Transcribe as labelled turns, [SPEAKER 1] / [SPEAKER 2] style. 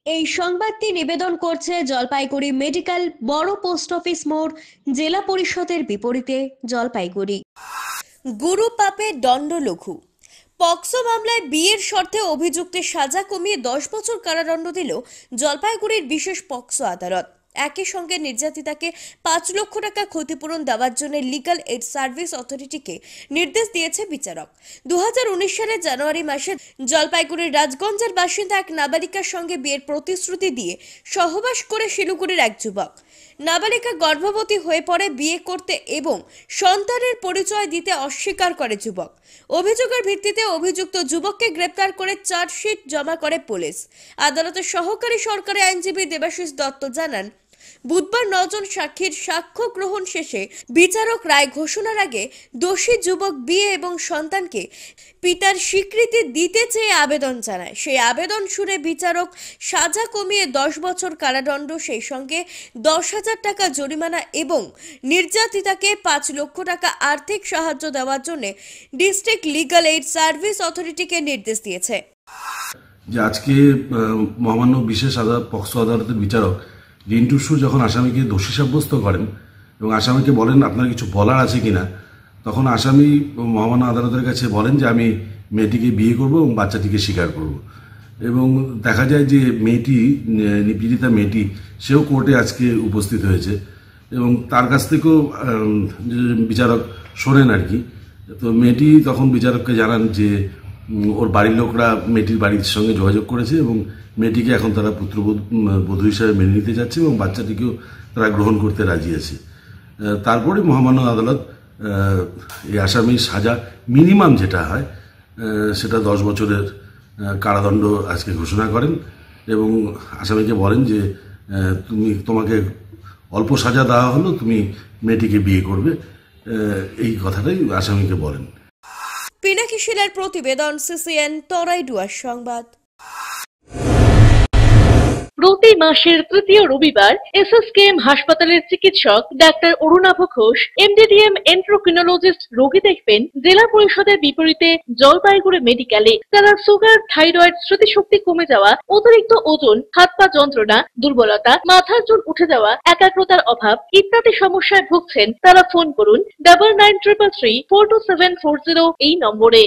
[SPEAKER 1] এই সংবাদটি নিবেদন করছে জলপাইগুড়ি মেডিকেল বড় পোস্ট অফিস মোড়, জেলা পরিষদের বিপরীতে, জলপাইগুড়ি। গুরু পাপে দণ্ড লঘু। পক্সো মামলায় বিয়ের শর্তে অভিযুক্তের সাজা কমিয়ে 10 বছর কারাদণ্ড দিল জলপাইগুড়ির বিশেষ পক্সো আদালত। একই সঙ্গে নির্যাতিতাকে 5 লক্ষ টাকা ক্ষতিপূরণ দেওয়ার জন্য লিগ্যাল এইড সার্ভিস অথরিটিকে নির্দেশ দিয়েছে বিচারক। 2019 সালের জানুয়ারি মাসে জলপাইগুড়ির রাজগঞ্জের বাসিন্দা এক নাবালিকার সঙ্গে বিয়ের প্রতিশ্রুতি দিয়ে সহবাস করে শিলিগুড়ির এক যুবক। নাবালিকা গর্ভবতী হয়ে পড়ে বিয়ে করতে এবং সন্তানের পরিচয় দিতে অস্বীকার করে যুবক। অভিযোগের ভিত্তিতে অভিযুক্ত যুবককে গ্রেপ্তার করে চার্জশিট জমা করে পুলিশ। আদালতের সহকারী সরকারি আইনজীবী দেবাশিস দত্ত জানান, বুধবার 9 জন সাক্ষীর সাক্ষ্য গ্রহণ শেষে বিচারক রায় ঘোষণার আগে দোষী যুবক বিয়ে এবং সন্তানকে পিতার স্বীকৃতি দিতে চেয়ে আবেদন জানায়। সেই আবেদন শুনে বিচারক সাজা কমিয়ে 10 বছর কারাদণ্ড, সেই সঙ্গে 10,000 টাকা জরিমানা এবং নির্যাতিতাকে 5 লক্ষ টাকা আর্থিক সাহায্য দেওয়ার জন্য ডিস্ট্রিক্ট লিগ্যাল এইড সার্ভিস অথরিটিকে নির্দেশ দিয়েছে।
[SPEAKER 2] যে আজকে মহামান্য বিশেষ আদালত পক্সো আদালতের বিচারক রিন্টু সুর যখন আসামিকে দোষী সাব্যস্ত করেন এবং আসামিকে বলেন আপনার কিছু বলার আছে কিনা, তখন আসামি মহামান্য আদালতের কাছে বলেন যে আমি মেয়েটিকে বিয়ে করব এবং বাচ্চাটিকে স্বীকার করব। এবং দেখা যায় যে মেয়েটি, নিপীড়িতা মেয়েটি, সেও কোর্টে আজকে উপস্থিত হয়েছে এবং তার কাছ থেকেও বিচারক শোনেন আর কি। তো মেয়েটি তখন বিচারককে জানান যে ওর বাড়ির লোকরা মেয়েটির বাড়ির সঙ্গে যোগাযোগ করেছে এবং মেয়েটিকে এখন তারা পুত্রবধূ হিসাবে মেনে নিতে যাচ্ছে এবং বাচ্চাটিকেও তারা গ্রহণ করতে রাজি আছে। তারপরে মহামান্য আদালত এই আসামির সাজা মিনিমাম যেটা হয় সেটা 10 বছরের কারাদণ্ড আজকে ঘোষণা করেন এবং আসামিকে বলেন যে তোমাকে অল্প সাজা দেওয়া হলো, তুমি মেয়েটিকে বিয়ে করবে, এই কথাটাই আসামিকে বলেন।
[SPEAKER 1] পিনাকি শিলার প্রতিবেদন, সিসিএন তরাইডুয়ার সংবাদ।
[SPEAKER 3] প্রতি মাসের তৃতীয় রবিবার এসএসকেএম হাসপাতালের চিকিৎসক ডাক্তার অরুণাভ ঘোষ এমডিডিএম এন্ড্রোক্রিনোলজিস্ট রোগী দেখবেন জেলা পরিষদের বিপরীতে জলপাইগুড়ি মেডিকেলে। তারা সুগার, থাইরয়েড, স্মৃতিশক্তি কমে যাওয়া, অতিরিক্ত ওজন, হাত পা যন্ত্রণা, দুর্বলতা, মাথার চুল উঠে যাওয়া, একাগ্রতার অভাব ইত্যাদি সমস্যায় ভুগছেন। তারা ফোন করুন 9933342740 এই নম্বরে।